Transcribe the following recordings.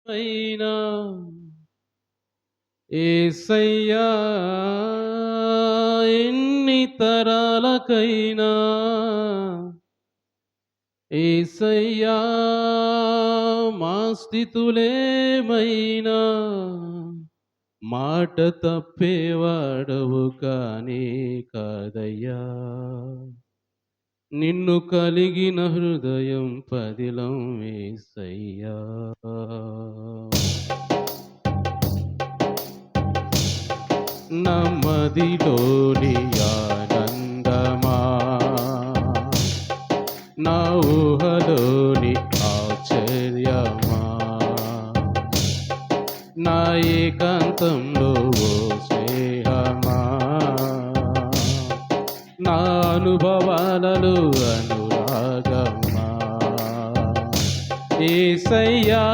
అయినా యేసయ్యా ఎన్ని తరాలకైనా యేసయ్యా మా స్థితులేమైనా మాట తప్పేవాడవు కానీ కాదయ్యా. నిన్ను కలిగిన హృదయం పదిలం యేసయ్యా. నమ్మదిలోని ఆనందమా, నా ఊహలోని ఆశ్చర్యమా, నా ఏకాంతంలో ఓ స్నేహమా, నా అనుభవాలలో అనురాగమా, యేసయ్యా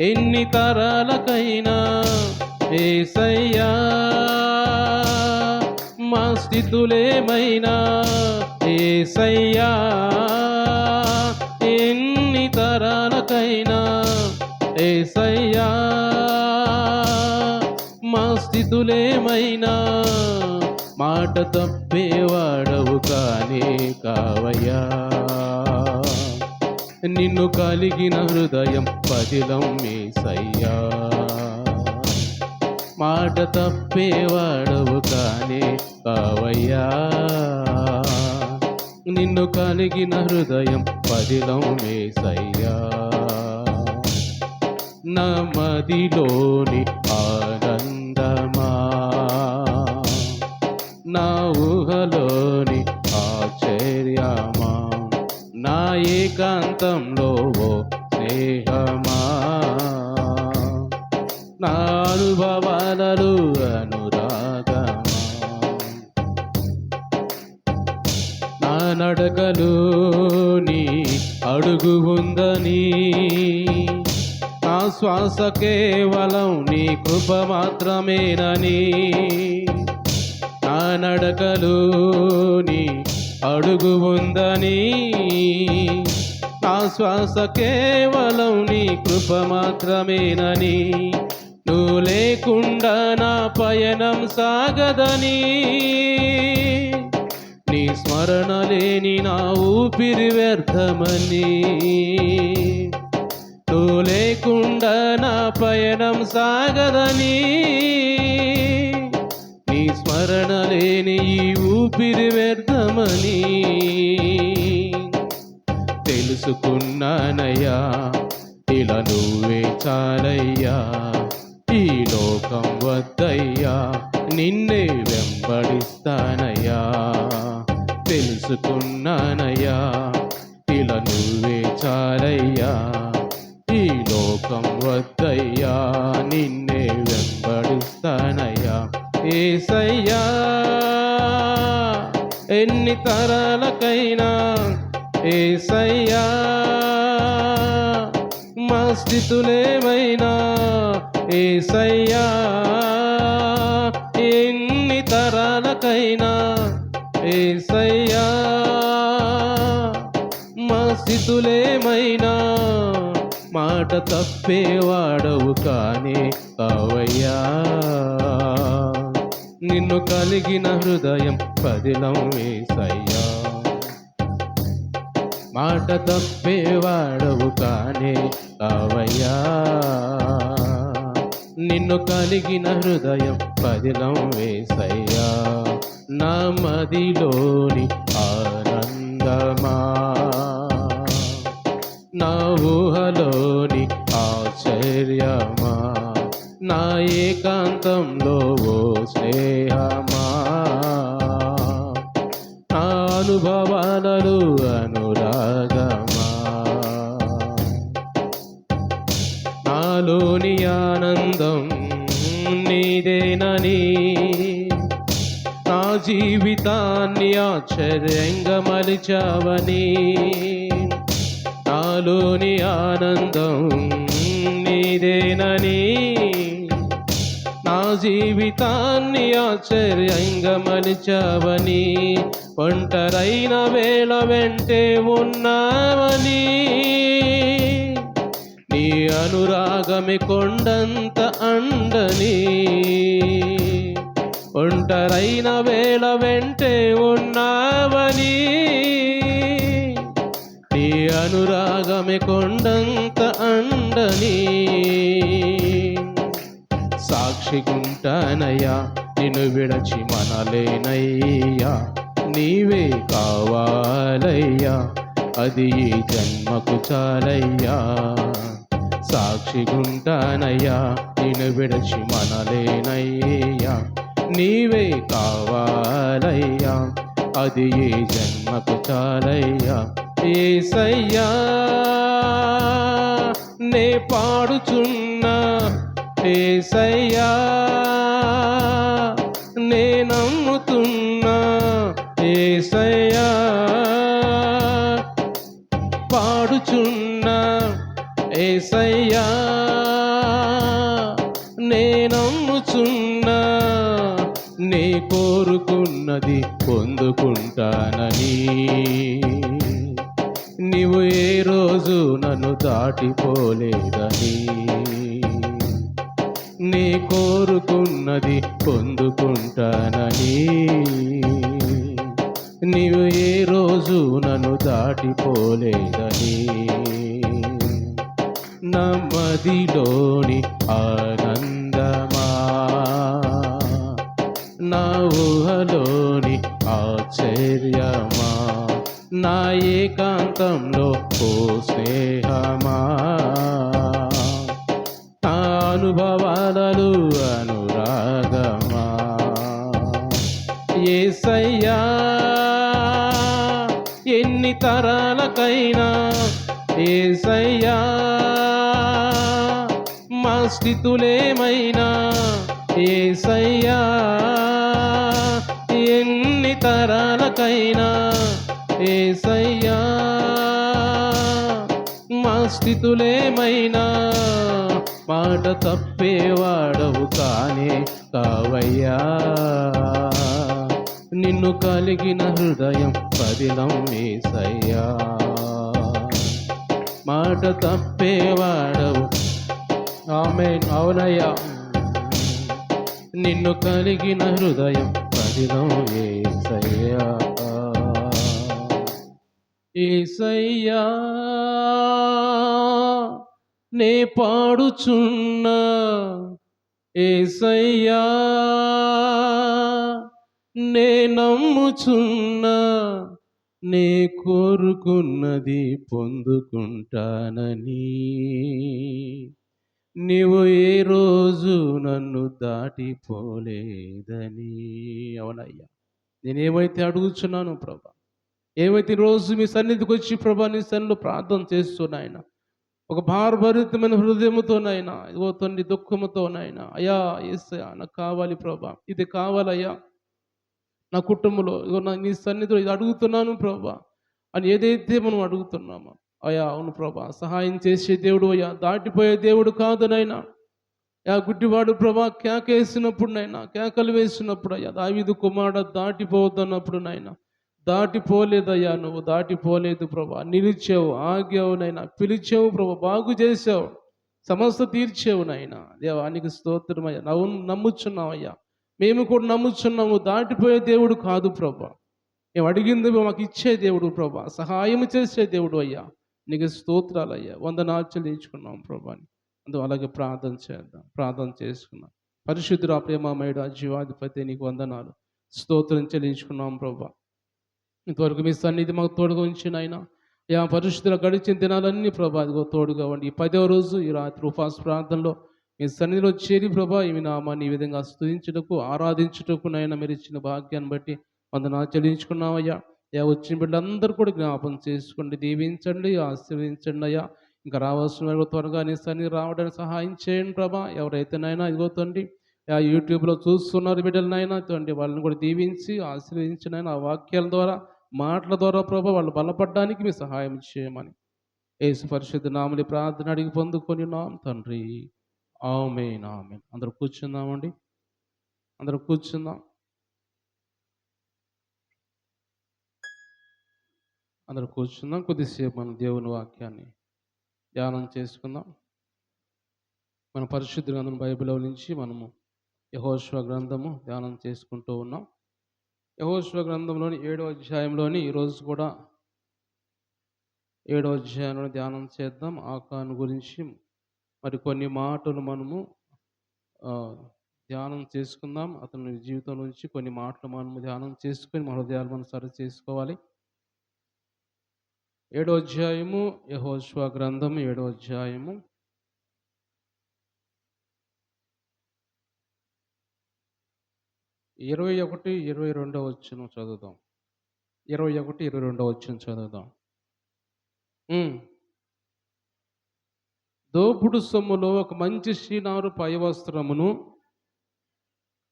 ఎన్ని తరాలకైనా యేసయ్యా మా స్థితులేమైనా యేసయ్యా ఎన్ని తరాలకైనా యేసయ్యా మా స్థితులేమైనా మాట తప్పేవాడవు కానీ కావయ్యా. నిన్ను కలిగిన హృదయం పదిలం యేసయ్యా. మాట తప్పేవాడవు కానీ కావయ్యా. నిన్ను కలిగిన హృదయం పదిలం యేసయ్యా. నా మదిలోని ఆనందమా, నా ఊహలోని ఆశ్చర్యమా, నా ఏకాంతంలో ఓ స్నేహమా, నా అనుభవాలలో అనురాగమా, నా నడకలు నీ అడుగు ఉందని, నా శ్వాస కేవలం నీ కృప మాత్రమేనని, నా నడకలు నీ అడుగు ఉందని, నా శ్వాస కేవలం నీ కృప మాత్రమేనని, నువ్వు లేకుండా నా పయనం సాగదని, నీ స్మరణ లేని నా ఊపిరి వ్యర్థమని, నువ్వు లేకుండా నా పయనం సాగదని, నీ స్మరణ లేని ఈ ఊపిరి వ్యర్థమని తెలుసుకున్నానయ్యా. ఇలా నువ్వే చాలయ్యా, ఈ లోకం వద్దయ్యా, నిన్నే వెంబడిస్తానయ్యా. తెలుసుకున్నానయ్యా, ఇలా నువ్వే చాలయ్యా, ఈ లోకం వద్దయ్యా, నిన్నే వెంబడిస్తానయ్యా. యేసయ్యా ఎన్ని తరాలకైనా యేసయ్యా మా స్థితులేమైనా యేసయ్యా ఎన్ని తరాలకైనా యేసయ్యా మా స్థితులేమైనా మాట తప్పేవాడవు కానీ కావయ్యా. నిన్ను కలిగిన హృదయం పదిలం యేసయ్యా. మాట తప్పేవాడవు కానీ కావయ్యా. నిన్ను కలిగిన హృదయం పదిలం యేసయ్యా. నా మదిలోని ఆనందమా, నా ఊహలోని ఆశ్చర్యమా, నా ఏకాంతంలో ఓ స్నేహమా, నా అనుభవాలలో అనురాగమా, నాలోని ఆనందం నీదేనని, నా జీవితాన్ని ఆశ్చర్యంగా మలిచావని, నాలోని ఆనందం నీదేనని, నా జీవితాన్ని ఆశ్చర్యంగా మలిచావని, ఒంటరైన వేళ వెంటే ఉన్నావని, అనురాగమే కొండంత అండని, ఒంటరైన వేళ వెంటే ఉన్నావని. నీ అనురాగమే కొండంత అండని, సాక్షిగుంటానయ్యా నిన్ను విడచి మనలేనయ్యా. నీవే కావాలయ్యా, అది ఈ జన్మకు చాలయ్యా. సాక్షిగుంటానయ్యా నిన్ను విడచి మనలేనయ్యా. నీవే కావాలయ్యా, అది ఈ జన్మకు చాలయ్యా. యేసయ్యా నే పాడుచున్నా, యేసయ్యా నే నమ్ముతున్నా, యేసయ్యా పాడుచున్నా, యేసయ్యా నే నమ్ముచున్నా. నే కోరుకున్నది పొందుకుంటానని, నీవు ఏ రోజు నన్ను దాటిపోలేదని. నీ కోరుకున్నది పొందుకుంటానని, నీవు ఏ రోజు నన్ను దాటిపోలేదని. నమ్మదిలోని ఆనందమా, నా ఊహలోని ఆశ్చర్యమా, నా ఏకాంతంలో ఓ స్నేహమా, నా అనుభవాలలో అనురాగమా. యేసయ్యా ఎన్ని తరాలకైనా, యేసయ్యా మా స్థితులేమైనా, యేసయ్యా ఎన్ని తరాలకైనా, యేసయ్యా మా స్థితులేమైనా, మాట తప్పేవాడవు కానే కావయ్యా. నిన్ను కలిగిన హృదయం పదిలం యేసయ్యా. మాట తప్పేవాడవు, ఆమేన్, అవునయ్యా. నిన్ను కలిగిన హృదయం పదిలం యేసయ్యా. యేసయ్యా నే పాడుచున్నా, యేసయ్యా నే నమ్ముచున్నా. నే కోరుకున్నది పొందుకుంటానని, నీవు ఏ రోజు నన్ను దాటిపోలేదని. అవునయ్యా, నేనేమైతే అడుగుచున్నాను ప్రభా, ఏమైతే రోజు మీ సన్నిధికి వచ్చి ప్రభా నీ సన్నిధిలో ప్రార్థన చేస్తున్నాయన, ఒక భారభరితమైన హృదయముతోనైనా, ఇదిగో తండ్రి దుఃఖముతోనైనా, అయ్యా యేసయ్యా నాకు కావాలి ప్రభా, ఇది కావాలయ్యా నా కుటుంబంలో, ఇదిగో నీ సన్నిధిలో ఇది అడుగుతున్నాను ప్రభా అని ఏదైతే మనం అడుగుతున్నామో, అయ్యా అవును ప్రభా సహాయం చేసే దేవుడు అయ్యా, దాటిపోయే దేవుడు కాదు నైనా. గుడ్డివాడు ప్రభా కేకేసినప్పుడు నైనా, కేకలు వేసినప్పుడు అయ్యా, దావీదు కుమారుడు దాటిపోవద్దన్నప్పుడు నైనా దాటిపోలేదయ్యా, నువ్వు దాటిపోలేదు ప్రభా, నిలిచావు, ఆగావు నైనా, పిలిచావు ప్రభా, బాగు చేసావు, సమస్త తీర్చావు నైనా. దేవానికి స్తోత్రమయ్యా, నమ్ముచున్నావయ్యా, మేము కూడా నమ్ముచున్నాము. దాటిపోయే దేవుడు కాదు ప్రభా, మేము అడిగింది మాకు ఇచ్చే దేవుడు ప్రభా, సహాయం చేసే దేవుడు అయ్యా, నీకు స్తోత్రాలయ్యా, వందనాలు చెల్లించుకున్నాం ప్రభా. అందుకు అలాగే ప్రార్థన చేద్దాం, ప్రార్థన చేసుకున్నాం. పరిశుద్ధుడా ప్రేమమయుడా జీవాధిపతి నీకు వందనాలు, స్తోత్రం చెల్లించుకున్నాం ప్రభా. ఇంతవరకు మీ సన్నిధి మాకు తోడుగా ఉంచినైనా, పరిశుద్ధుల గడిచిన దినాలన్నీ ప్రభా ఇదిగో తోడుగా ఉండి, ఈ 10వ రోజు ఈ రాత్రి ఉపవాస ప్రార్థనలో మీ సన్నిధిలో చేరి ప్రభా ఈ నామాన్ని ఈ విధంగా స్తుతించుటకు, ఆరాధించుటకు నైనా మీరు ఇచ్చిన భాగ్యాన్ని బట్టి వందనాలు చెల్లించుకున్నామయ్యా. వచ్చిన బిడ్డలందరూ కూడా జ్ఞాపం చేసుకోండి, దీవించండి, ఆశీర్వదించండి అయ్యా. ఇంకా రావాల్సిన వారు త్వరగా నీ సన్నిధి రావడానికి సహాయం చేయండి ప్రభా. ఎవరైతేనైనా ఇదిగో తండ్రి యూట్యూబ్లో చూస్తున్నారు బిడ్డలనైనా తండ్రి, వాళ్ళని కూడా దీవించి ఆశీర్వదించినైనా ఆ వాక్యాల ద్వారా, మాటల ద్వారా ప్రభా వాళ్ళు బలపడడానికి మీ సహాయం చేయమని యేసు పరిశుద్ధ నామములో ప్రార్థన అడిగి పొందుకొని నాం తండ్రి, ఆమేన్, ఆమేన్. అందరూ కూర్చుందామండి, అందరూ కూర్చుందాం, అందరూ కూర్చుందాం. కొద్దిసేపు మనం దేవుని వాక్యాన్ని ధ్యానం చేసుకుందాం. మన పరిశుద్ధ గ్రంథం బైబిల్లో నుంచి మనము యెహోషువ గ్రంథము ధ్యానం చేసుకుంటూ ఉన్నాం. యెహోషువ గ్రంథంలోని 7వ అధ్యాయంలోని ఈరోజు కూడా 7వ అధ్యాయంలోని ధ్యానం చేద్దాం. ఆకాను గురించి మరి కొన్ని మాటలు మనము ధ్యానం చేసుకుందాం. అతని జీవితం నుంచి కొన్ని మాటలు మనము ధ్యానం చేసుకొని మన హృదయాలు మనం సరి చేసుకోవాలి. 7వ అధ్యాయము యెహోషువ గ్రంథం 7వ అధ్యాయము 21, 22 వచనం చదువుదాం. 21, 22 వచనం చదువుదాం. దోపుడు సొమ్ములో ఒక మంచి షీనారు పై వస్త్రమును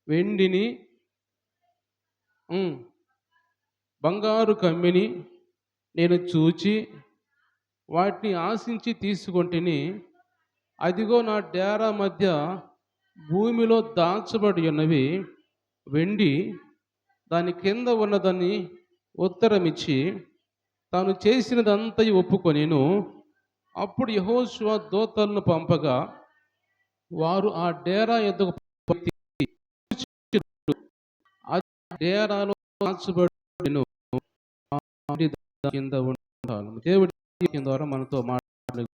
వెండిని బంగారు కమ్మిని నేను చూచి వాటిని ఆశించి తీసుకొంటిని. అదిగో నా డేరా మధ్య భూమిలో దాచబడి ఉన్నవి వెండి, దాని కింద ఉన్నదని ఉత్తరమిచ్చి తాను చేసినదంతా ఒప్పుకొనెను. అప్పుడు యెహోషువ దూతలను పంపగా వారు ఆ డేరా యొద్దకు డేరాలో దాచబడిన కింద ఉండాలి. దేవుడి ద్వారా మనతో మాట్లాడు.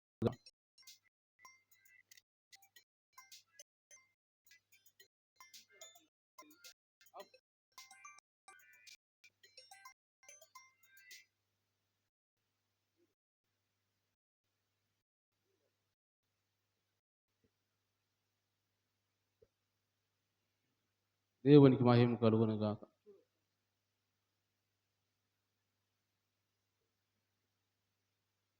దేవునికి మహిమ కలుగును గాక.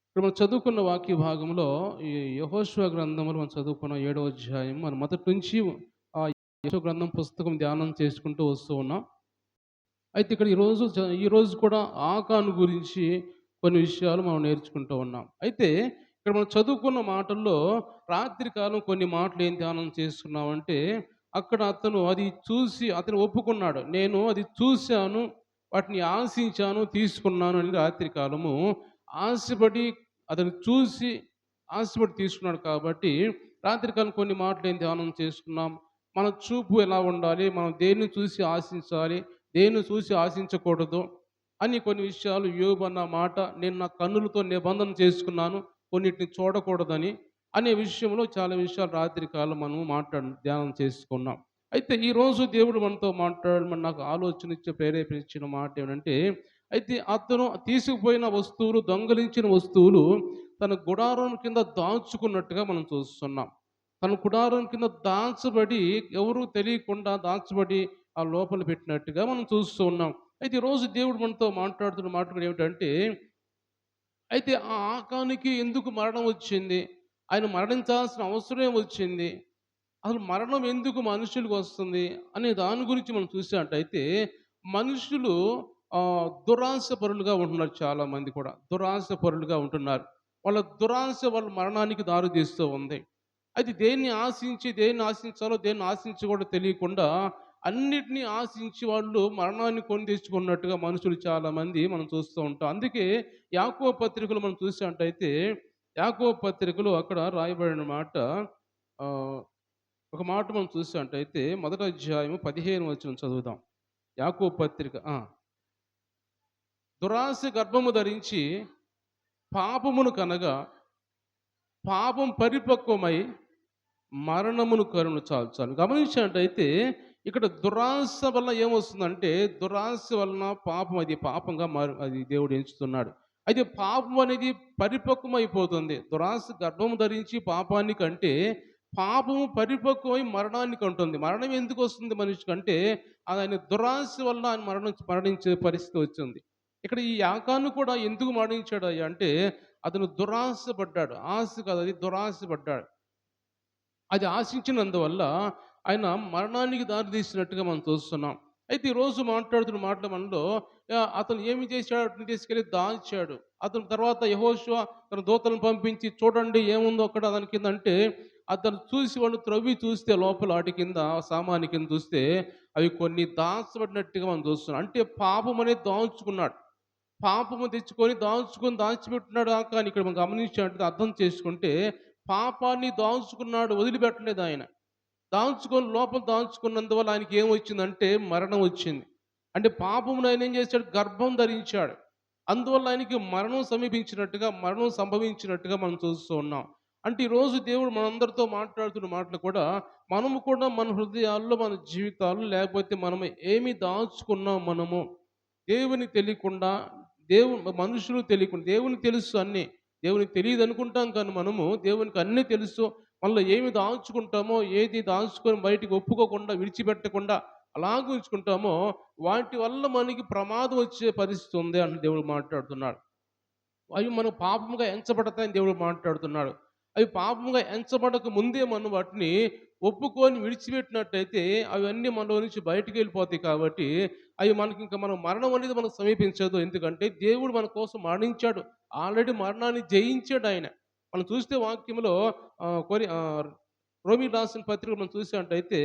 ఇప్పుడు మనం చదువుకున్న వాక్య భాగంలో ఈ యెహోషువ గ్రంథంలో మనం చదువుకున్న 7వ అధ్యాయం మనం మొదటి నుంచి ఆ యెహోషువ గ్రంథం పుస్తకం ధ్యానం చేసుకుంటూ వస్తూ ఉన్నాం. అయితే ఇక్కడ ఈరోజు కూడా ఆకాను గురించి కొన్ని విషయాలు మనం నేర్చుకుంటూ ఉన్నాం. అయితే ఇక్కడ మనం చదువుకున్న మాటల్లో రాత్రి కాలం కొన్ని మాటలు ఏం ధ్యానం చేస్తున్నామంటే, అక్కడ అతను ఒప్పుకున్నాడు. నేను అది చూశాను, వాటిని ఆశించాను, తీసుకున్నాను అని రాత్రి కాలము ఆశపడి అతను చూసి ఆశపడి తీసుకున్నాడు. కాబట్టి రాత్రికాలం కొన్ని మాటలు ఏం ధ్యానం చేసుకున్నాం. మన చూపు ఎలా ఉండాలి, మనం దేన్ని చూసి ఆశించాలి, దేన్ని చూసి ఆశించకూడదు అని కొన్ని విషయాలు. యోబు అన్న మాట, నేను నా కన్నులతో నిబంధన చేసుకున్నాను, కొన్నిటిని చూడకూడదని అనే విషయంలో చాలా విషయాలు రాత్రి కాలం మనం ధ్యానం చేసుకున్నాం. అయితే ఈరోజు దేవుడు మనతో మాట్లాడమని నాకు ఆలోచన ఇచ్చి ప్రేరేపించిన మాట ఏమంటే, అయితే అతను తీసుకుపోయిన వస్తువులు, దొంగలించిన వస్తువులు తన గుడారం కింద దాచుకున్నట్టుగా మనం చూస్తున్నాం. తన గుడారం కింద దాచబడి, ఎవరు తెలియకుండా దాచబడి ఆ లోపల పెట్టినట్టుగా మనం చూస్తూ ఉన్నాం. అయితే ఈరోజు దేవుడు మనతో మాట్లాడుతున్న మాట కూడా ఏమిటంటే, అయితే ఆ ఆకానికి ఎందుకు మరణం వచ్చింది, ఆయన మరణించాల్సిన అవసరం వచ్చింది, అసలు మరణం ఎందుకు మనుషులకు వస్తుంది అనే దాని గురించి మనం చూసినట్టయితే, మనుషులు దురాశ పరులుగా ఉంటున్నారు. చాలామంది కూడా దురాశ పరులుగా ఉంటున్నారు. వాళ్ళ దురాశ వాళ్ళ మరణానికి దారి తీస్తూ ఉంది. అయితే దేన్ని ఆశించాలో దేన్ని ఆశించకూడదో తెలియకుండా అన్నిటినీ ఆశించి వాళ్ళు మరణాన్ని కొని తెచ్చుకున్నట్టుగా మనుషులు చాలామంది మనం చూస్తూ ఉంటాం. అందుకే యాకోబు పత్రికలు మనం చూసినట్టయితే, యాకోబు పత్రికలు అక్కడ రాయబడిన మాట, ఒక మాట మనం చూసినట్టయితే మొదటి అధ్యాయము 15 వచనం చదువుదాం. యాకోబు పత్రిక. దురాశ గర్భము ధరించి పాపమును కనగా పాపం పరిపక్వమై మరణమును కరును చాలు. గమనించినట్టయితే ఇక్కడ దురాశ వల్ల ఏమొస్తుందంటే, దురాశ వలన పాపం, అది పాపంగా అది దేవుడు ఎంచుతున్నాడు. అయితే పాపం అనేది పరిపక్వం అయిపోతుంది. దురాశ గర్భము ధరించి పాపాన్ని కంటే పాపము పరిపక్వమై మరణానికి ఉంటుంది. మరణం ఎందుకు వస్తుంది మనిషికి అంటే, ఆయన దురాశ వల్ల ఆయన మరణించే పరిస్థితి వచ్చింది. ఇక్కడ ఈ యాకాను కూడా ఎందుకు మరణించాడు అంటే, అతను దురాశ పడ్డాడు. ఆశ కాదు, అది దురాశ పడ్డాడు. అది ఆశించినందువల్ల ఆయన మరణానికి దారితీసినట్టుగా మనం చూస్తున్నాం. అయితే ఈరోజు మాట్లాడుతున్న మాటల మనలో అతను ఏమి చేశాడు, తీసుకెళ్ళి దాచాడు. అతను తర్వాత యెహోషువ తన దూతలను పంపించి చూడండి ఏముందో అక్కడ దాని కింద అంటే, అతను చూసి వాళ్ళు త్రవ్వి చూస్తే లోపల వాటి కింద సామాన్య కింద చూస్తే అవి కొన్ని దాచబడినట్టుగా మనం చూస్తున్నాం. అంటే పాపం అనేది దాచుకున్నాడు. పాపము తెచ్చుకొని దాచిపెట్టినాడు కానీ ఇక్కడ మనం గమనించినట్టు అర్థం చేసుకుంటే, పాపాన్ని దాచుకున్నాడు, వదిలిపెట్టలేదు ఆయన. దాచుకొని లోపల దాచుకున్నందువల్ల ఆయనకి ఏమొచ్చిందంటే మరణం వచ్చింది. అంటే పాపమును ఆయన ఏం చేశాడు? గర్భం ధరించాడు. అందువల్ల ఆయనకి మరణం సమీపించినట్టుగా, మరణం సంభవించినట్టుగా మనం చూస్తూ ఉన్నాం. అంటే ఈరోజు దేవుడు మనందరితో మాట్లాడుతున్న మాటలు కూడా, మనము కూడా మన హృదయాల్లో, మన జీవితాల్లో లేకపోతే మనం ఏమి దాచుకున్నాం మనము దేవునికి తెలియకుండా, మనుషులు తెలియకుండా, దేవునికి తెలుసు అన్నీ. దేవునికి తెలీదనుకుంటాం కానీ మనము దేవునికి అన్నీ తెలుసు. మనలో ఏమి దాచుకుంటామో, ఏది దాచుకొని బయటికి ఒప్పుకోకుండా, విడిచిపెట్టకుండా అలాగే ఉంచుకుంటామో, వాటి వల్ల మనకి ప్రమాదం వచ్చే పరిస్థితి ఉంది అని దేవుడు మాట్లాడుతున్నాడు. అవి మనం పాపముగా ఎంచబడతాయని దేవుడు మాట్లాడుతున్నాడు. అవి పాపముగా ఎంచబడక ముందే మనం వాటిని ఒప్పుకొని విడిచిపెట్టినట్టయితే అవన్నీ మనలో నుంచి బయటికి వెళ్ళిపోతాయి కాబట్టి అవి మనకి ఇంకా మనం మరణం అనేది మనకు సమీపించదు. ఎందుకంటే దేవుడు మన కోసం మరణించాడు. ఆల్రెడీ మరణాన్ని జయించాడు ఆయన. మనం చూస్తే వాక్యంలో రోమీ రాసిన పత్రిక మనం చూసినట్టయితే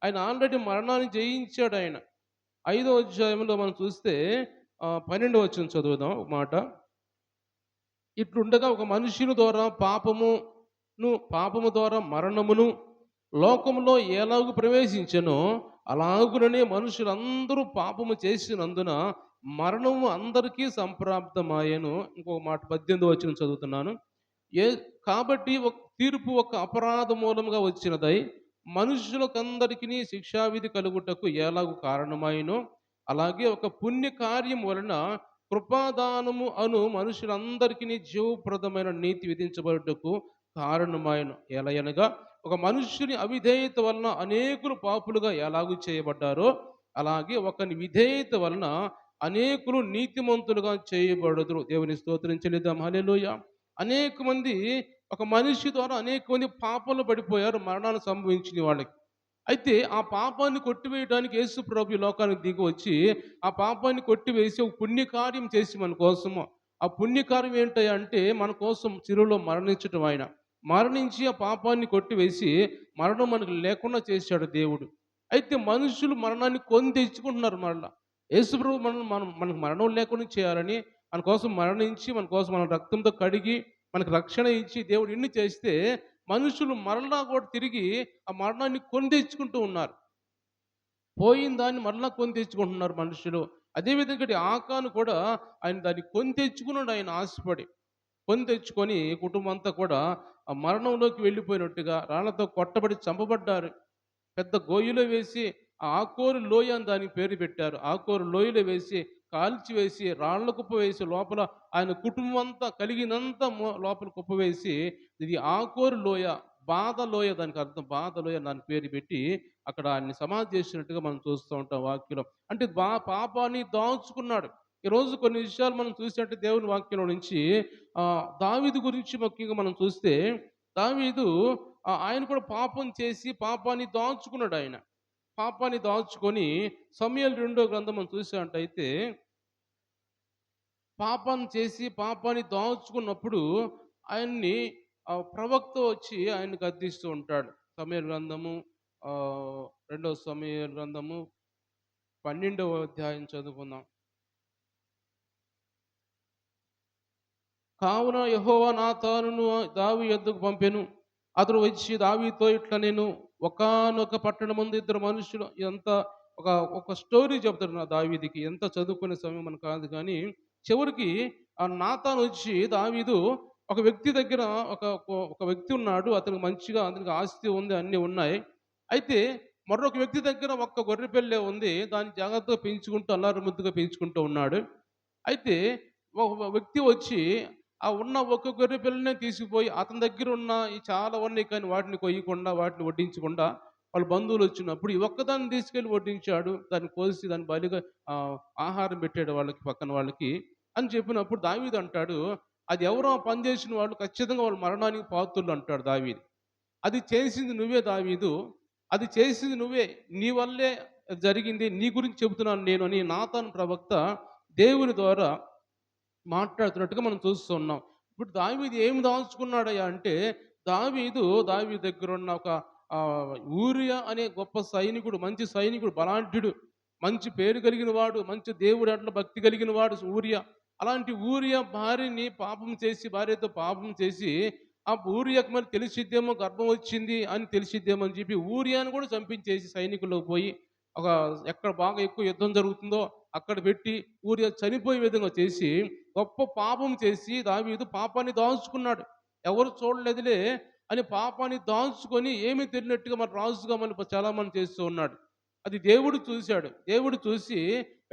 ఆయన ఆల్రెడీ మరణాన్ని జయించాడు ఆయన. 5వ అధ్యాయంలో మనం చూస్తే 12వ వచనం చదువుదాం ఒక మాట. ఇట్లుండగా ఒక మనుష్యుని ద్వారా పాపము ద్వారా మరణమును లోకములో ఎలాగు ప్రవేశించెనో అలాగుననే మనుషులందరూ పాపము చేసినందున మరణము అందరికీ సంప్రాప్తమాయెను. ఇంకొక మాట 18వ వచనం చదువుతున్నాను. ఏ కాబట్టి తీర్పు ఒక అపరాధ మూలముగా వచ్చినదై మనుషులకందరికీ శిక్షావిధి కలుగుటకు ఎలాగు కారణమైనో అలాగే ఒక పుణ్య కార్యం వలన కృపాదానము అను మనుషులందరికీ జీవప్రదమైన నీతి విధించబడుటకు కారణమైన ఎలయనగా ఒక మనుష్యుని అవిధేయత వలన అనేకులు పాపులుగా ఎలాగూ చేయబడ్డారో అలాగే ఒకని విధేయత వలన అనేకులు నీతిమంతులుగా చేయబడదురు. దేవుని స్తోత్రం చెల్లిద్దాం. హల్లెలూయా. అనేక మంది, ఒక మనిషి ద్వారా అనేక మంది పాపంలో పడిపోయారు, మరణాలు సంభవించిన వాళ్ళకి. అయితే ఆ పాపాన్ని కొట్టివేయడానికి యేసు ప్రభు ఈ లోకానికి దిగి వచ్చి ఆ పాపాన్ని కొట్టివేసి ఒక పుణ్యకార్యం చేసి మన కోసము, ఆ పుణ్యకార్యం ఏంటయ్యా అంటే మన కోసం చిరులో మరణించటం. ఆయన మరణించి ఆ పాపాన్ని కొట్టివేసి మరణం మనకు లేకుండా చేశాడు దేవుడు. అయితే మనుషులు మరణాన్ని కొని తెచ్చుకుంటున్నారు. మరలా యేసు ప్రభు మనకు మరణం లేకుండా చేయాలని మన కోసం మరణించి మన కోసం మన రక్తంతో కడిగి మనకు రక్షణ ఇచ్చి దేవుడు ఇన్ని చేస్తే మనుషులు మరలా కూడా తిరిగి ఆ మరణాన్ని కొని తెచ్చుకుంటూ ఉన్నారు. పోయిన దాన్ని మరలా కొని తెచ్చుకుంటున్నారు మనుషులు. అదేవిధంగా ఆకాను కూడా ఆయన దాన్ని కొని తెచ్చుకున్నాడు. ఆయన ఆశపడి కొని తెచ్చుకొని కుటుంబం అంతా కూడా ఆ మరణంలోకి వెళ్ళిపోయినట్టుగా రాళ్లతో కొట్టబడి చంపబడ్డారు. పెద్ద గోయిలో వేసి ఆ ఆకోరు లోయ అని దానికి పేరు పెట్టారు. ఆకోరు లోయలో వేసి కాల్చివేసి రాళ్ల కుప్ప వేసి లోపల ఆయన కుటుంబం అంతా కలిగినంత లోపల కుప్ప వేసి ఇది ఆకోరు లోయ, బాధ లోయ, దానికి అర్థం బాధ లోయ దాని పేరు పెట్టి అక్కడ ఆయన్ని సమాధి చేసినట్టుగా మనం చూస్తూ ఉంటాం వాక్యంలో. అంటే పాపాన్ని దాచుకున్నాడు. ఈరోజు కొన్ని విషయాలు మనం చూసినట్టు దేవుని వాక్యంలో నుంచి దావీదు గురించి ముఖ్యంగా మనం చూస్తే దావీదు ఆయన కూడా పాపం చేసి పాపాన్ని దాచుకున్నాడు. ఆయన పాపాన్ని దాచుకొని సమూయేలు 2వ గ్రంథం మనం చూసినట్టయితే పాపం చేసి పాపాన్ని దాచుకున్నప్పుడు ఆయన్ని ప్రవక్త వచ్చి ఆయన్ని గద్దిస్తూ ఉంటాడు. సమూయేలు గ్రంథము 2వ సమూయేలు గ్రంథము 12వ అధ్యాయం చదువుకుందాం. కావున యెహోవా నాతానును దావీదు యొద్దకు పంపెను. అతడు వచ్చి దావీదుతో ఇట్లా నేను ఒకానొక పట్టణమందు ఇద్దరు మనుషులు, ఇదంతా ఒక స్టోరీ చెప్తాడు నా దావీదుకి. ఎంత చదువుకునే సమయం మనకు కాదు కానీ చివరికి ఆ నాతాను వచ్చి దావీదు ఒక వ్యక్తి దగ్గర ఒక ఒక వ్యక్తి ఉన్నాడు, అతనికి మంచిగా అతనికి ఆస్తి ఉంది, అన్నీ ఉన్నాయి. అయితే మరొక వ్యక్తి దగ్గర ఒక్క గొర్రె పిల్లే ఉంది, దాన్ని జాగ్రత్తగా పెంచుకుంటూ అల్లారు ముద్దుగా పెంచుకుంటూ ఉన్నాడు. అయితే ఒక వ్యక్తి వచ్చి ఆ ఉన్న ఒక్క గొర్రె పిల్లనే తీసుకుపోయి అతని దగ్గర ఉన్న ఈ చాలా ఉన్నాయి కానీ వాటిని కొయ్యకుండా వాటిని వడ్డించకుండా వాళ్ళ బంధువులు వచ్చినప్పుడు ఈ ఒక్కదాన్ని తీసుకెళ్ళి వడ్డించాడు. దాన్ని కోసి దాన్ని బలిగా ఆహారం పెట్టాడు వాళ్ళకి, పక్కన వాళ్ళకి అని చెప్పినప్పుడు దావీదు అంటాడు, అది ఎవరో పని చేసిన వాళ్ళు ఖచ్చితంగా వాళ్ళ మరణానికి పాత్రులు అంటాడు దావీదు. అది చేసింది నువ్వే దావీదు, అది చేసింది నువ్వే, నీ వల్లే జరిగింది, నీ గురించి చెబుతున్నాను నేను అని నాతాను ప్రవక్త దేవుని ద్వారా మాట్లాడుతున్నట్టుగా మనం చూస్తున్నాం. ఇప్పుడు దావీదు ఏమి దాచుకున్నాడయ్యా అంటే దావీదు దగ్గర ఉన్న ఒక ఊరియా అనే గొప్ప సైనికుడు, మంచి సైనికుడు, బలాఢ్యుడు, మంచి పేరు కలిగిన వాడు, మంచి దేవుడు అట్ల భక్తి కలిగిన వాడు ఊరియా. అలాంటి ఊరియా భార్యతో పాపం చేసి ఆ ఊరియాకి మరి తెలిసిద్దేమో గర్భం వచ్చింది అని తెలిసిద్దేమో అని చెప్పి ఊరియాని కూడా చంపించేసి సైనికుల్లోకి పోయి ఒక ఎక్కడ బాగా ఎక్కువ యుద్ధం జరుగుతుందో అక్కడ పెట్టి ఊరియా చనిపోయే విధంగా చేసి గొప్ప పాపం చేసి దావీదు పాపాన్ని దాచుకున్నాడు. ఎవరు చూడలేదులే అని పాపాన్ని దాచుకొని ఏమీ తెలియనట్టుగా మరి రాజుగా మరి చాలామంది చేస్తూ ఉన్నాడు. అది దేవుడు చూశాడు. దేవుడు చూసి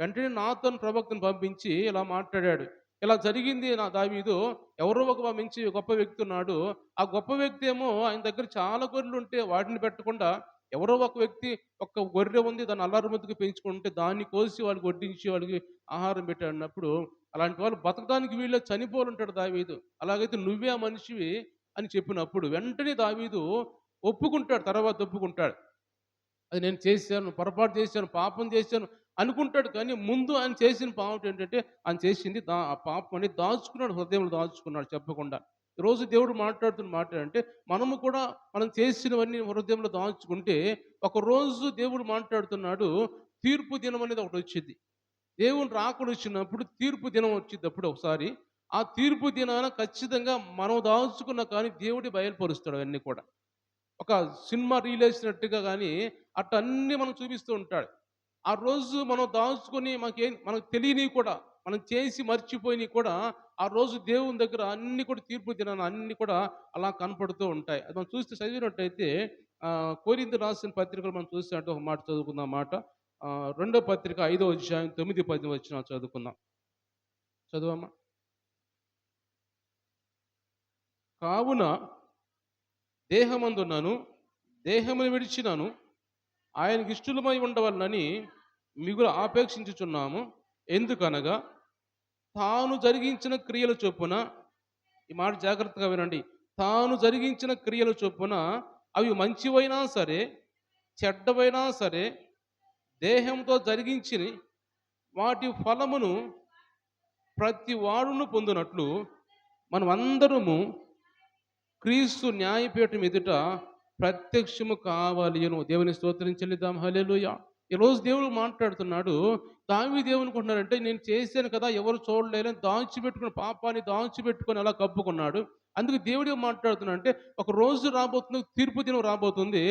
వెంటనే నాతాను ప్రవక్తను పంపించి ఇలా మాట్లాడాడు. ఇలా జరిగింది నా దావీదు. ఎవరో ఒక మంచి గొప్ప వ్యక్తి ఉన్నాడు. ఆ గొప్ప వ్యక్తి ఏమో ఆయన దగ్గర చాలా గొర్రెలుంటే వాటిని పెట్టకుండా ఎవరో ఒక వ్యక్తి ఒక గొర్రె ఉంది. దాన్ని అల్లారు ముద్దుగా పెంచుకుంటే దాన్ని కోసి వాళ్ళకి వడ్డించి వాళ్ళకి ఆహారం పెట్టాడన్నప్పుడు అలాంటి వాళ్ళు బతకడానికి వీళ్ళే చనిపోవాలంటాడు దావీదు. అలాగైతే నువ్వే ఆ మనిషివి అని చెప్పినప్పుడు వెంటనే దావీదు ఒప్పుకుంటాడు. తర్వాత ఒప్పుకుంటాడు. అది నేను చేశాను, పొరపాటు చేశాను, పాపం చేశాను అనుకుంటాడు. కానీ ముందు ఆయన చేసిన పాపం ఏంటంటే ఆయన చేసింది ఆ పాపం అనేది దాచుకున్నాడు, హృదయంలో దాచుకున్నాడు చెప్పకుండా. ఈరోజు దేవుడు మాట్లాడుతున్న మాట అంటే మనము కూడా మనం చేసినవన్నీ హృదయంలో దాచుకుంటే ఒకరోజు దేవుడు మాట్లాడుతున్నాడు. తీర్పు దినం అనేది ఒకటి వచ్చింది. దేవుని రాకడ వచ్చినప్పుడు తీర్పు దినం వచ్చినప్పుడు ఒకసారి ఆ తీర్పు దినాన ఖచ్చితంగా మనం దాచుకున్న కానీ దేవుడి బయలుపరుస్తాడు అవన్నీ కూడా. ఒక సినిమా రిలీజ్ గానీ అట్టన్నీ మనం చూపిస్తూ ఉంటాడు. ఆ రోజు మనం దాచుకొని మనకు తెలియనివి కూడా, మనం చేసి మర్చిపోయినవి కూడా, ఆ రోజు దేవుని దగ్గర అన్నీ కూడా తీర్పు దినాన అన్నీ కూడా అలా కనపడుతూ ఉంటాయి. అది మనం చూస్తే చదివినట్టయితే కొరింథీ రాసిన పత్రికలు మనం చూసినట్టు ఒక మాట చదువుకుందాం మాట. రెండో పత్రిక 5వ అధ్యాయం 9, 10 వచనాలు చదువుకుందాం. చదువమ్మా. కావున దేహమందున్నాను, దేహమును విడిచినాను, ఆయనకి ఇష్టలమై ఉండవలనని మిగులు ఆపేక్షించుచున్నాము. ఎందుకనగా తాను జరిగించిన క్రియల చొప్పున, ఈ మాట జాగ్రత్తగా వినండి, తాను జరిగించిన క్రియల చొప్పున అవి మంచివైనా సరే చెడ్డవైనా సరే దేహంతో జరిగించి వాటి ఫలమును ప్రతి వాడును పొందినట్లు మనం అందరము క్రీస్తు న్యాయపీఠం ఎదుట ప్రత్యక్షము కావాలి అని దేవుని స్తోత్రం చెల్లిద్దాం. హల్లెలూయా. ఈరోజు దేవుడు మాట్లాడుతున్నాడు. దావీదు ఏమనుకుంటున్నారంటే నేను చేశాను కదా ఎవరు చూడలేదని దాచిపెట్టుకుని పాపాన్ని దాచిపెట్టుకొని అలా కప్పుకున్నాడు. అందుకు దేవుడు ఏం మాట్లాడుతున్నా అంటే ఒక రోజు రాబోతుంది, తీర్పు దినం రాబోతుంది.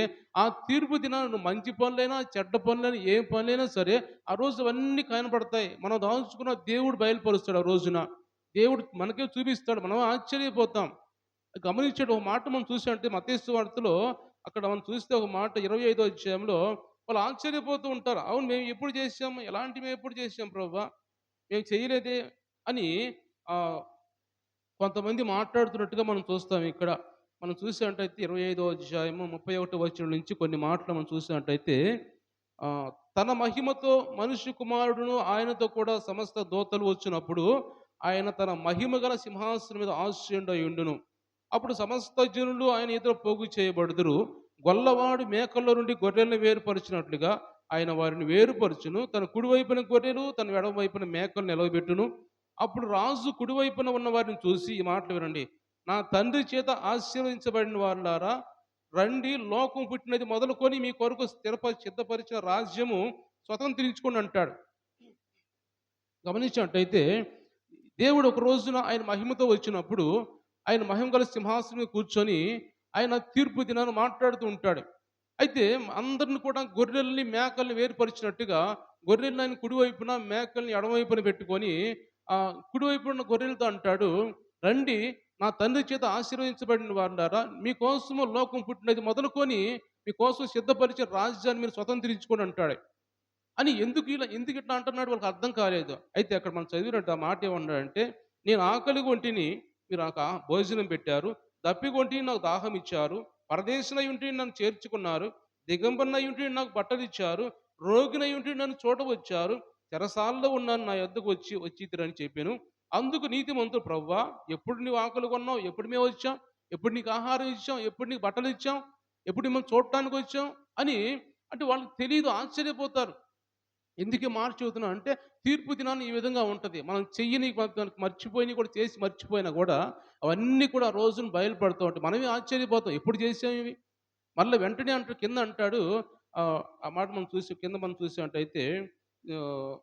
ఆ తీర్పు దినాన్ని మంచి పనులైనా చెడ్డ పనులైనా ఏ పనులైనా సరే ఆ రోజు అవన్నీ కనపడతాయి. మనం దాచుకున్న దేవుడు బయలుపరుస్తాడు. ఆ రోజున దేవుడు మనకే చూపిస్తాడు. మనం ఆశ్చర్యపోతాం. గమనించాడు ఒక మాట మనం చూసామంటే మత్తయి సువార్తలో అక్కడ మనం చూస్తే ఒక మాట 25వ అధ్యాయంలో వాళ్ళు ఆశ్చర్యపోతూ ఉంటారు. అవును మేము ఎప్పుడు చేసాము, ఎలాంటి మేము ఎప్పుడు చేసాం ప్రభువా, మేము చేయలేదే అని కొంతమంది మాట్లాడుతున్నట్టుగా మనం చూస్తాం ఇక్కడ. మనం చూసినట్టయితే 25వ అధ్యాయము 31వ వచనం నుంచి కొన్ని మాటలు మనం చూసినట్టయితే తన మహిమతో మనుష్య కుమారుడును ఆయనతో కూడా సమస్త దూతలు వచ్చినప్పుడు ఆయన తన మహిమ గల సింహాసనం మీద ఆసీనుడై ఉండును. అప్పుడు సమస్త జనులు ఆయన ఎదుట పోగు చేయబడుదురు. గొల్లవాడు మేకల్లో నుండి గొర్రెలను వేరుపరిచినట్లుగా ఆయన వారిని వేరుపరచును. తన కుడివైపున గొర్రెలు తన ఎడమవైపున మేకలు నిలవబెట్టును. అప్పుడు రాజు కుడివైపున ఉన్న వారిని చూసి ఈ మాటలు వినండి. నా తండ్రి చేత ఆశీర్వదించబడిన వారులారా రండి, లోకం పుట్టినది మొదలుకొని మీ కొరకు సిద్ధపరిచిన రాజ్యము స్వతంత్రించుకోండి అంటాడు. గమనించినట్టయితే దేవుడు ఒక రోజున ఆయన మహిమతో వచ్చినప్పుడు ఆయన మహిమ గల సింహాసనం మీద కూర్చొని ఆయన తీర్పు దినాన్ని మాట్లాడుతూ ఉంటాడు. అయితే అందరిని కూడా గొర్రెల్ని మేకల్ని వేరుపరిచినట్టుగా గొర్రెల్ని ఆయన కుడివైపున మేకల్ని ఎడమవైపున పెట్టుకొని కుడివైపున ఉన్న గొర్రెలతో అంటాడు, రండి నా తండ్రి చేత ఆశీర్వదించబడిన వారులారా మీకోసము లోకం పుట్టినది మొదలుకొని మీకోసం సిద్ధపరిచే రాజ్యాన్ని మీరు స్వతంత్రించుకొని అంటాడు. అని ఎందుకు ఇట్లా అంటున్నాడు వాళ్ళకి అర్థం కాలేదు. అయితే అక్కడ మనం చదివినట్టు ఆ మాట ఏమన్నాడంటే నేను ఆకలిగా ఉంటిని మీరు నాకు భోజనం పెట్టారు, దప్పికొంటిని నాకు దాహం ఇచ్చారు, పరదేశులై ఉంటే నన్ను చేర్చుకున్నారు, దిగంబరనై ఉంటే నాకు బట్టలు ఇచ్చారు, రోగినై ఉంటే నన్ను చూడవచ్చారు, చెరసాలలో ఉన్నాను నా యొద్దకు వచ్చిద్దరని చెప్పాను. అందుకు నీతిమంతుడు ప్రవ్వా ఎప్పుడు నువ్వు ఆకలి కొన్నావు, ఎప్పుడు మేము వచ్చాం, ఎప్పుడు నీకు ఆహారం ఇచ్చాం, ఎప్పుడు నీకు బట్టలు ఇచ్చాం, ఎప్పుడు మిమ్మల్ని చూడటానికి వచ్చాం అని అంటే వాళ్ళకి తెలియదు, ఆశ్చర్యపోతారు. ఎందుకు మార్చి చదువుతున్నా అంటే తీర్పు దినాన్ని ఈ విధంగా ఉంటుంది. మనం చెయ్యని మర్చిపోయిన కూడా చేసి మర్చిపోయినా కూడా అవన్నీ కూడా రోజును బయలుపడుతూ ఉంటాయి. మనమే ఆశ్చర్యపోతాం ఎప్పుడు చేసాం ఇవి. మళ్ళీ వెంటనే కింద అంటాడు ఆ మాట మనం కింద మనం చూసినట్టయితే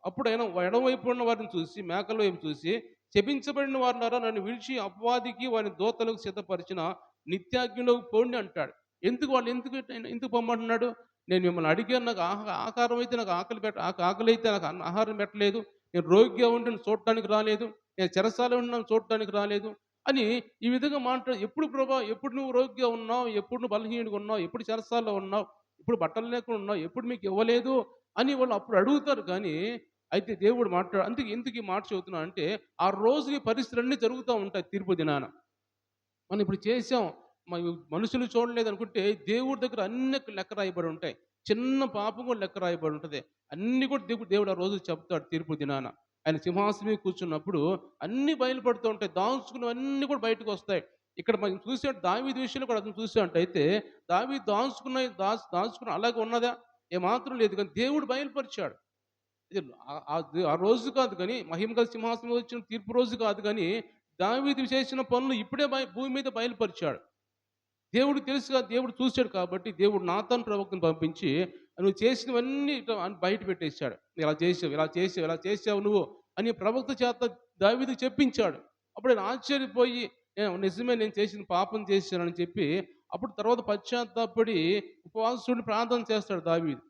అప్పుడైనా ఎడమవైపు ఉన్న వారిని చూసి మేకల వైపు చూసి శపించబడిన వారులారా నన్ను విడిచి అపవాదికి వారి దోతలకు సిద్ధపరిచిన నిత్యాగ్నిలోకి పోండి అంటాడు. ఎందుకు పొమ్మంటున్నాడు? నేను మిమ్మల్ని అడిగాను, నాకు ఆహారం అయితే నాకు ఆకలి అయితే నాకు ఆహారం పెట్టలేదు. నేను రోగిగా ఉండి చూడటానికి రాలేదు. నేను చెరసాలలో ఉన్నాను చూడటానికి రాలేదు అని ఈ విధంగా ఎప్పుడు ప్రభా, ఎప్పుడు నువ్వు రోగిగా ఉన్నావు? ఎప్పుడు నువ్వు బలహీనుడిగా ఉన్నావు? ఎప్పుడు చెరసాలలో ఉన్నావు? ఎప్పుడు బట్టలు లేకుండా ఉన్నావు? ఎప్పుడు మీకు ఇవ్వలేదు? అని వాళ్ళు అప్పుడు అడుగుతారు కానీ, అయితే దేవుడు అందుకే ఎందుకు ఈ మాట చెబుతున్నా అంటే, ఆ రోజు ఈ పరిస్థితులన్నీ జరుగుతూ ఉంటాయి తీర్పు దినాన. మనం ఇప్పుడు చేసాం. మనుషులు చూడలేదనుకుంటే దేవుడి దగ్గర అన్ని లెక్క రాయబడి ఉంటాయి. చిన్న పాపం కూడా లెక్క రాయబడి ఉంటది. అన్నీ కూడా దేవుడు ఆ రోజు చెప్తాడు తీర్పు దినాన. ఆయన సింహాసనం మీద కూర్చున్నప్పుడు అన్నీ బయలుపడుతూ ఉంటాయి. దాచుకున్నవన్నీ కూడా బయటకొస్తాయి. ఇక్కడ మనం దావీదు విషయంలో కూడా అతను చూసినట్టయితే దావీదు దాచుకున్న అలాగే ఉన్నదా? ఏమాత్రం లేదు. కానీ దేవుడు బయలుపరిచాడు. ఇది ఆ రోజు కాదు కానీ, మహిమగల సింహాసనం మీద వచ్చిన తీర్పు రోజు కాదు కానీ, దావీదు చేసిన పనులు ఇప్పుడే భూమి మీద బయలుపరిచాడు. దేవుడికి తెలుసుగా, దేవుడు చూశాడు కాబట్టి దేవుడు నాతాను ప్రవక్తను పంపించి నువ్వు చేసినవన్నీ బయట పెట్టేశాడు. ఇలా చేసావు నువ్వు అని ప్రవక్త చేత దావీదుకు చెప్పించాడు. అప్పుడు ఆయన ఆశ్చర్యపోయి నిజమే, నేను చేసిన పాపం చేశానని చెప్పి అప్పుడు తర్వాత పశ్చాత్తాపడి ఉపవాసుడిని ప్రార్థన చేస్తాడు దావీదు.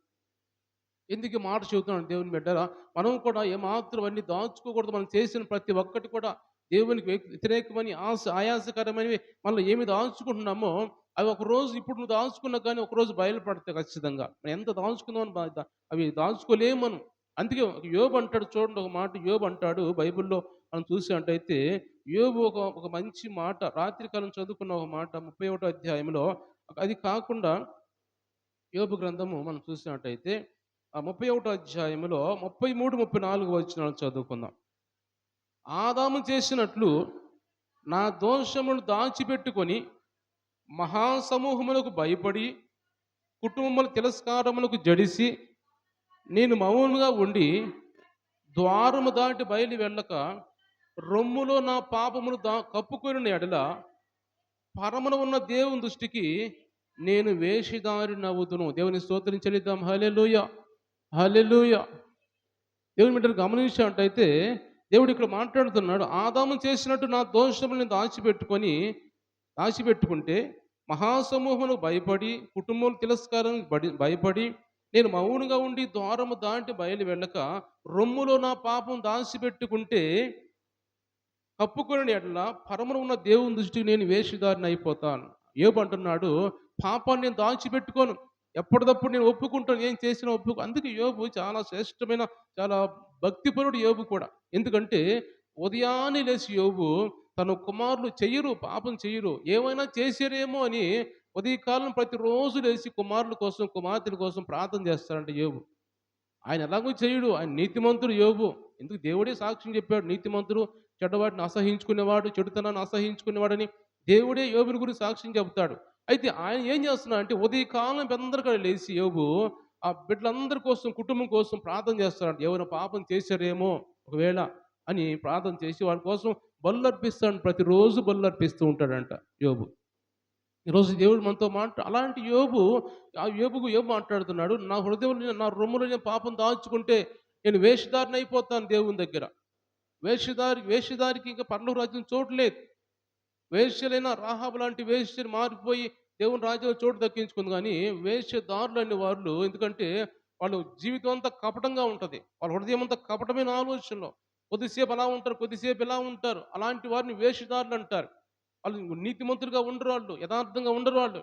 ఎందుకు మాట చెబుతున్నాను దేవుని బిడ్డరా, మనం కూడా ఏమాత్రం అన్ని దాచుకోకూడదు. మనం చేసిన ప్రతి ఒక్కటి కూడా దేవునికి వ్యతిరేకమని ఆయాసకరమైనవి మనం ఏమి దాచుకుంటున్నామో అవి ఒకరోజు, ఇప్పుడు నువ్వు దాచుకున్నా కానీ ఒకరోజు బయలుపడతాయి ఖచ్చితంగా. మనం ఎంత దాచుకుందామని అవి దాచుకోలేము మనం. అందుకే యోబు అంటాడు, చూడండి ఒక మాట యోబు అంటాడు బైబిల్లో మనం చూసినట్టయితే. యోబు ఒక మంచి మాట, రాత్రికాలం చదువుకున్న ఒక మాట 31వ అధ్యాయంలో. అది కాకుండా యోబు గ్రంథము మనం చూసినట్టయితే ఆ 31వ అధ్యాయంలో 33, 34 వచనాలు చదువుకుందాం. ఆదాము చేసినట్లు నా దోషములు దాచిపెట్టుకొని మహాసమూహములకు భయపడి కుటుంబముల తిరస్కారములకు జడిసి నేను మౌనంగా ఉండి ద్వారము దాటి బయలు వెళ్ళక రొమ్ములో నా పాపమును కప్పుకొని ఎడల పరమున ఉన్న దేవుని దృష్టికి నేను వేషధారి నవ్వుదును. దేవుని స్తోత్రం చెల్లిద్దాం. హల్లెలూయా, హల్లెలూయా. దేవుని బిడ్డలు గమనించినట్టయితే దేవుడు ఇక్కడ మాట్లాడుతున్నాడు, ఆదాము చేసినట్టు నా దోషములను దాచిపెట్టుకుంటే మహాసమూహమును భయపడి కుటుంబం తిరస్కారం భయపడి నేను మౌనంగా ఉండి ద్వారము దాటి బయలు వెళ్ళక రొమ్ములో నా పాపం దాచిపెట్టుకుంటే కప్పుకొని ఎడల పరమున ఉన్న దేవుని దృష్టికి నేను వేషధారిని అయిపోతాను. యోబు అంటున్నాడు, పాపాన్ని నేను దాచిపెట్టుకోను, ఎప్పటికప్పుడు నేను ఒప్పుకుంటాను, ఏం చేసినా అందుకే యోబు చాలా శ్రేష్టమైన, చాలా భక్తిపరుడు యోబు కూడా. ఎందుకంటే ఉదయాన్నే లేచి యోబు తన కుమారులు పాపం చెయ్యరు, ఏమైనా చేశారేమో అని ఉదయకాలం ప్రతిరోజు లేచి కుమారుల కోసం కుమార్తెల కోసం ప్రార్థన చేస్తారంట యోబు. ఆయన ఎలాగో చేయడు, ఆయన నీతిమంతుడు యోబు. ఎందుకు దేవుడే సాక్ష్యం చెప్పాడు, నీతిమంతుడు చెడ్డవాడిని అసహించుకునేవాడు, చెడుతనాన్ని అసహించుకునేవాడని దేవుడే యోబుని గురించి సాక్ష్యం చెబుతాడు. అయితే ఆయన ఏం చేస్తున్నాడు అంటే ఉదయకాలం పెద్దరికడ లేచి యోబు ఆ బిడ్డలందరి కోసం కుటుంబం కోసం ప్రార్థన చేస్తాడు. ఎవరైనా పాపం చేశారేమో ఒకవేళ అని ప్రార్థన చేసి వాళ్ళ కోసం బలు అర్పిస్తాడు. ప్రతిరోజు బలు అర్పిస్తూ ఉంటాడంట యోబు. ఈరోజు దేవుడు మనతో అలాంటి యోబు మాట్లాడుతున్నాడు, నా హృదయంలో నా రొమ్ములో నేను పాపం దాచుకుంటే నేను వేషధారిని అయిపోతాను దేవుని దగ్గర. వేషధారికి ఇంకా పరలోక రాజ్యం చోటు లేదు. వేశ్యలైన రాహాబు లాంటి వేశ్యని మారిపోయి దేవుని రాజ్యంలో చోటు దక్కించుకుంది. కానీ వేశ్యదారులు అనే వాళ్ళు, ఎందుకంటే వాళ్ళు జీవితం అంతా కపటంగా ఉంటుంది, వాళ్ళ హృదయం అంతా కపటమైన ఆలోచనలో, కొద్దిసేపు అలా ఉంటారు, కొద్దిసేపు ఇలా ఉంటారు. అలాంటి వారిని వేషధారులు అంటారు. వాళ్ళు నీతిమంతులుగా ఉండరు, వాళ్ళు యథార్థంగా ఉండరు వాళ్ళు.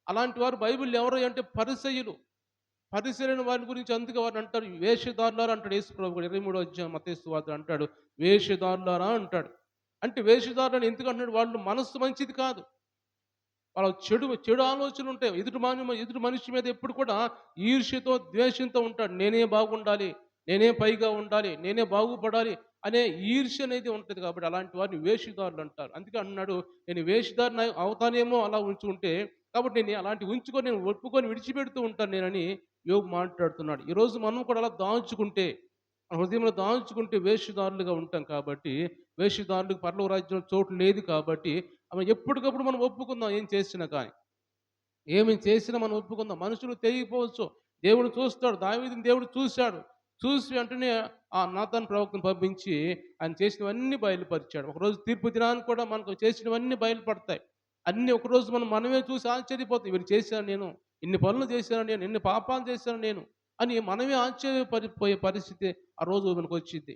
అలాంటి వారు బైబిల్ ఎవరు అంటే పరిసయ్యులు. పరిసరైన వారి గురించి అందుకే వారిని అంటారు వేషధారులారా అంటాడు యేసు ప్రభు కూడా 23వ అధ్యాయం మత్తయి సువార్త అంటాడు వేషధారులారా అంటాడు. అంటే వేషధారులను ఎందుకు అంటున్నాడు? వాళ్ళు మనస్సు మంచిది కాదు, వాళ్ళ చెడు ఆలోచనలు ఉంటాయి. ఎదుటి మనిషి మీద ఎప్పుడు కూడా ఈర్ష్యతో ద్వేషంతో ఉంటాడు. నేనే బాగుండాలి, నేనే పైగా ఉండాలి, నేనే బాగుపడాలి అనే ఈర్ష్య అనేది ఉంటుంది. కాబట్టి అలాంటి వారిని వేషధారులు అంటారు. అందుకే అన్నాడు, నేను వేషధారిని అవుతానేమో అలా ఉంచుకుంటే, కాబట్టి నేను అలాంటి ఉంచుకొని నేను ఒప్పుకొని విడిచిపెడుతూ ఉంటాను నేనని యోబు మాట్లాడుతున్నాడు. ఈరోజు మనం కూడా అలా దాచుకుంటే, మన హృదయంలో దాచుకుంటే వేషధారులుగా ఉంటాం. కాబట్టి వేషధారులకు పరలోక రాజ్యంలో చోటు లేదు. కాబట్టి అవి ఎప్పటికప్పుడు మనం ఒప్పుకుందాం. ఏం చేసినా కానీ, ఏమి చేసినా మనం ఒప్పుకుందాం. మనుషులు తెగిపోవచ్చు, దేవుడు చూస్తాడు. దావీదుని దేవుడు చూశాడు. చూసి వెంటనే ఆ నాతాను ప్రవక్తను పంపించి ఆయన చేసినవన్నీ బయలుపరిచాడు. ఒకరోజు తీర్పు దినాన్ని కూడా మనకు చేసినవన్నీ బయలుపడతాయి. అన్నీ ఒకరోజు మనమే చూసి ఆశ్చర్యపోతాం. ఇవి చేశాను నేను, ఇన్ని పనులు చేశాను నేను, ఇన్ని పాపాలు చేశాను నేను అని మనమే ఆశ్చర్యపడిపోయే పరిస్థితి ఆ రోజు మనకొచ్చిద్ది.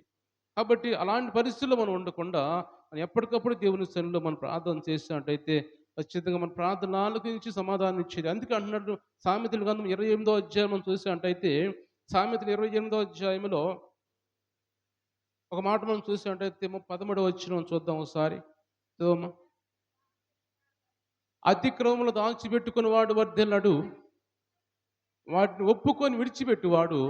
కాబట్టి అలాంటి పరిస్థితుల్లో మనం ఉండకుండా మనం ఎప్పటికప్పుడు దేవుని సన్నిధిలో మనం ప్రార్థన చేసినట్టయితే ఖచ్చితంగా మన ప్రార్థన ఆలకించి సమాధానం ఇచ్చేది. అందుకే అంటున్నాడు సామెతల గ్రంథం 28వ అధ్యాయం మనం చూసినట్టయితే సామెతలు 28వ అధ్యాయంలో ఒక మాట మనం చూసినట్టయితే 13వ వచనం చూద్దాం ఒకసారి. చదవమ్మా. అతిక్రమములు దాచిపెట్టుకుని వాడు వర్ధిల్లడు, వాటిని ఒప్పుకొని విడిచిపెట్టువాడు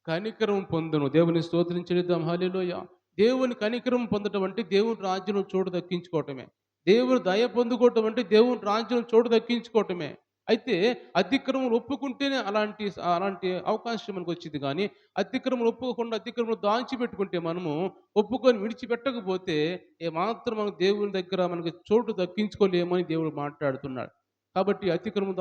కనికరం పొందును. దేవుని స్తోత్రం చెల్లిద్దాం. హల్లెలూయా. దేవుని కనికరం పొందటం అంటే దేవుని రాజ్యం చోటు దక్కించుకోవటమే. దేవుని దయ పొందుకోవటం అంటే దేవుని రాజ్యం చోటు దక్కించుకోవటమే. అయితే అతిక్రమం ఒప్పుకుంటేనే అలాంటి అవకాశం మనకు వచ్చింది. కానీ అతిక్రమం ఒప్పుకోకుండా అతిక్రమం దాచిపెట్టుకుంటే మనము ఒప్పుకొని విడిచిపెట్టకపోతే ఏమాత్రం మనం దేవుని దగ్గర మనకి చోటు దక్కించుకోలేమని దేవుడు మాట్లాడుతున్నాడు. కాబట్టి అతిక్రమం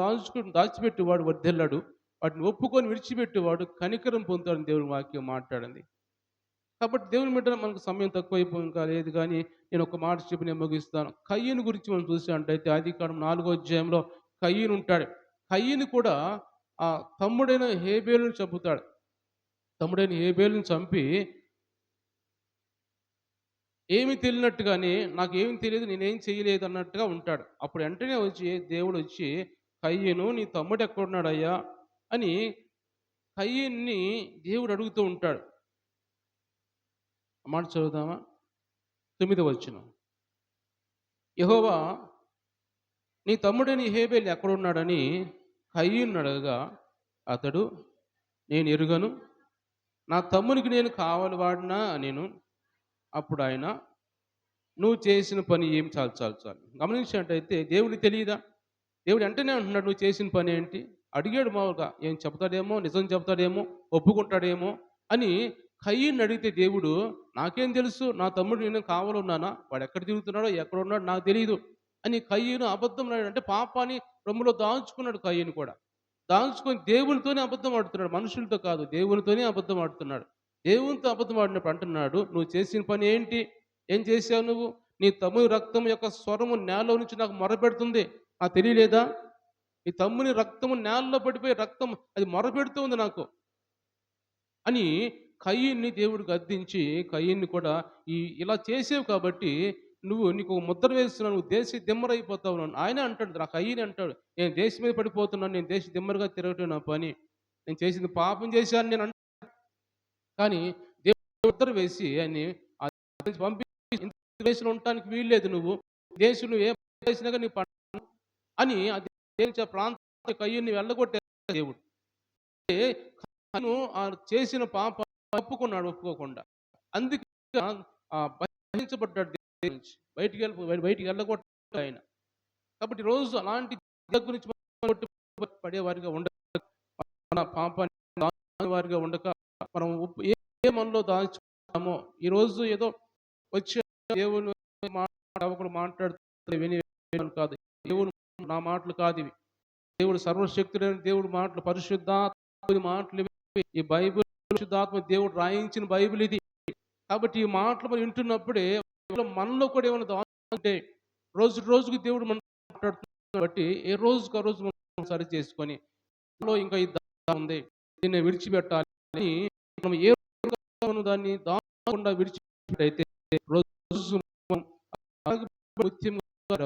దాచిపెట్టేవాడు వర్ధిల్లాడు, వాటిని ఒప్పుకొని విడిచిపెట్టేవాడు కనికరం పొందుతాడని దేవుని వాక్యం మాట్లాడింది. కాబట్టి దేవుని బిడ్డ మనకు సమయం తక్కువైపోయి ఇంకా లేదు, కానీ నేను ఒక మాట చెప్పి నేను ముగిస్తాను. కయ్యను గురించి మనం చూసినట్టయితే ఆదికాండం 4వ అధ్యాయంలో కయ్యను ఉంటాడు. కయ్యను కూడా ఆ తమ్ముడైన హేబేలును చంపుతాడు. తమ్ముడైన హేబేలును చంపి ఏమి తెలియనట్టుగానే నాకేమి తెలియదు, నేనేం చేయలేదు అన్నట్టుగా ఉంటాడు. అప్పుడు వెంటనే దేవుడు వచ్చి కయ్యను నీ తమ్ముడు ఎక్కడున్నాడయ్యా అని కయ్యన్ని దేవుడు అడుగుతూ ఉంటాడు. మాట చదువుదామా. 9వ వచనం. యెహోవా నీ తమ్ముడైన హేబేలు ఎక్కడున్నాడని కయ్యను అడగగా అతడు నేను ఎరుగను, నా తమ్మునికి నేను కావాలి వాడినా నేను. అప్పుడు ఆయన నువ్వు చేసిన పని ఏం చాలు చాలు చాలు. గమనించినట్టయితే దేవుడికి తెలియదా? దేవుడు వెంటనే అంటున్నాడు నువ్వు చేసిన పని ఏంటి? అడిగాడు మామూలుగా. ఏం చెప్తాడేమో, నిజం చెప్తాడేమో, ఒప్పుకుంటాడేమో అని కయ్యను అడిగితే దేవుడు నాకేం తెలుసు, నా తమ్ముడు నేను కావాలన్నానా, వాడు ఎక్కడ తిరుగుతున్నాడో ఎక్కడ ఉన్నాడో నాకు తెలియదు అని కయ్యను అబద్ధం అంటే పాపాన్ని రొమ్ములో దాచుకున్నాడు. కయ్యను కూడా దాచుకొని దేవునితోనే అబద్ధం ఆడుతున్నాడు, మనుషులతో కాదు, దేవునితోనే అబద్ధం ఆడుతున్నాడు. దేవునితో అబద్ధం ఆడినప్పుడు అంటున్నాడు నువ్వు చేసిన పని ఏంటి, ఏం చేసావు నువ్వు? నీ తమ్ముని రక్తం యొక్క స్వరము నేలలో నుంచి నాకు మొరపెడుతుంది, నాకు తెలియలేదా? నీ తమ్ముని రక్తము నేలలో పడిపోయి రక్తం అది మొరపెడుతూ ఉంది నాకు అని కయ్యన్ని దేవుడు గద్దించి కయ్యన్ని కూడా ఇలా చేసేవు కాబట్టి నీకు ఒక ముద్ర వేస్తున్నావు, నువ్వు దేశ దిమ్మరైపోతావు. ఆయన అంటాడు, నాకు కయ్యని అంటాడు నేను దేశం మీద పడిపోతున్నాను, నేను దేశ దిమ్మరుగా తిరగటం నా పని, నేను చేసింది పాపం చేశాను నేను కానీ దేవుడు ముద్ర వేసి ఆయన్ని పంపి దేశంలో ఉండటానికి వీల్లేదు, నువ్వు దేశంలో ఏ చేసినా నీ అని అది ప్రాంత కయ్యన్ని వెళ్ళగొట్టే దేవుడు చేసిన పాప ఒప్పుకున్నాడు, ఒప్పుకోకుండా. అందుకే బహించబడ్డాడు దేవుడి నుంచి, బయటికి వెళ్ళగొట్టాడు ఆయన. కాబట్టి రోజు అలాంటి గురించి పడేవారిగా ఉండక, మన పాపాన్ని వారిగా ఉండక మనం ఏ మనలో దాచుకున్నామో ఈరోజు ఏదో వచ్చే దేవుని ఒకడు మాట్లాడుతూ విని కాదు, దేవుడు నా మాటలు కాదు ఇవి, దేవుడు సర్వశక్తుడైన దేవుడు మాటలు, పరిశుద్ధాత్మ మాటలు, ఈ బైబిల్ పరిశుద్ధాత్మ దేవుడు రాయించిన బైబిల్ ఇది. కాబట్టి ఈ మాటలు మనం వింటున్నప్పుడే మనలో కూడా ఏమైనా దాచుకుంటే రోజుకు దేవుడు మనం మాట్లాడుతున్న బట్టి ఏ రోజుకు ఆ రోజు మనం సరి చేసుకొని ఇంకా ఇది ఉంది దీన్ని విడిచిపెట్టాలి, మనం ఏ దాన్ని దాచకుండా విడిచిపెట్టయితే రోజు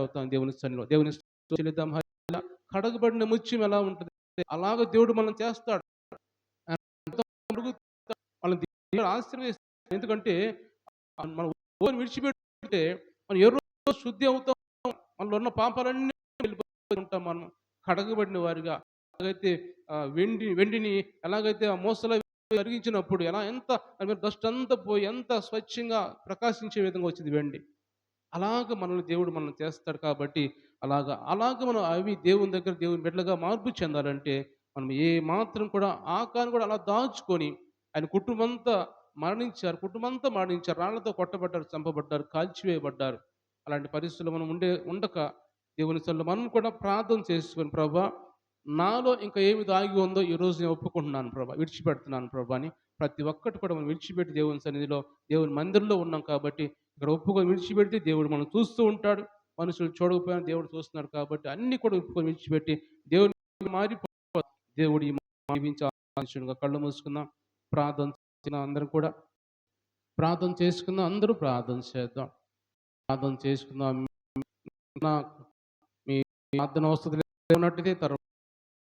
అవుతాం దేవుని సన్నిధిలో. దేవుని చెల్లిద్దాం. కడగబడిన ముత్యం ఎలా ఉంటుంది అలాగ దేవుడు మనం చేస్తాడు, మనం ఆశీర్వదిస్తాడు. ఎందుకంటే మనం విడిచిపెట్టే మనం ఏ రోజు శుద్ధి అవుతాం, మనలో ఉన్న పాపాలన్నీ వెళ్ళిపోతుంటాం. మనం కడగబడిన వారిగా ఎలాగైతే వెండిని ఎలాగైతే ఆ మూసలో కరిగించినప్పుడు ఎంత డస్ట్ అంతా పోయి ఎంత స్వచ్ఛంగా ప్రకాశించే విధంగా వచ్చింది వెండి, అలాగ మనల్ని దేవుడు మనం చేస్తాడు. కాబట్టి అలాగ మనం దేవుని దగ్గర దేవుని బిడ్డలుగా మార్పు చెందాలంటే మనం ఏ మాత్రం కూడా ఆకాను కూడా అలా దాచుకొని ఆయన కుటుంబంతో మరణించారు, రాళ్లతో కొట్టబడ్డారు, చంపబడ్డారు, కాల్చివేయబడ్డారు. అలాంటి పరిస్థితుల్లో మనం ఉండక దేవుని సన్నిధిలో మనం కూడా ప్రార్థన చేసుకొని ప్రభా నాలో ఇంకా ఏమి దాగి ఉందో ఈరోజు నేను ఒప్పుకుంటున్నాను ప్రభా, విడిచిపెడుతున్నాను ప్రభా అని ప్రతి ఒక్కటి కూడా మనం విడిచిపెట్టి దేవుని సన్నిధిలో దేవుని మందిరంలో ఉన్నాం కాబట్టి ఇక్కడ ఒప్పుకొని విడిచిపెడితే దేవుడు మనం చూస్తూ ఉంటాడు. మనుషులు చూడకపోయినా దేవుడు చూస్తున్నాడు కాబట్టి అన్ని కూడా ఒప్పుకొని విడిచిపెట్టి దేవుని మారిపో దేవుడు ఈ మనుషునిగా కళ్ళు మూసుకుందాం. ప్రార్థన చేసిన అందరం కూడా ప్రార్థన చేసుకుందాం. అందరూ ప్రార్థన చేద్దాం. ప్రార్థన చేసుకుందాం. నా మీ ప్రార్థన వసతులు ఉన్నట్టయితే తర్వాత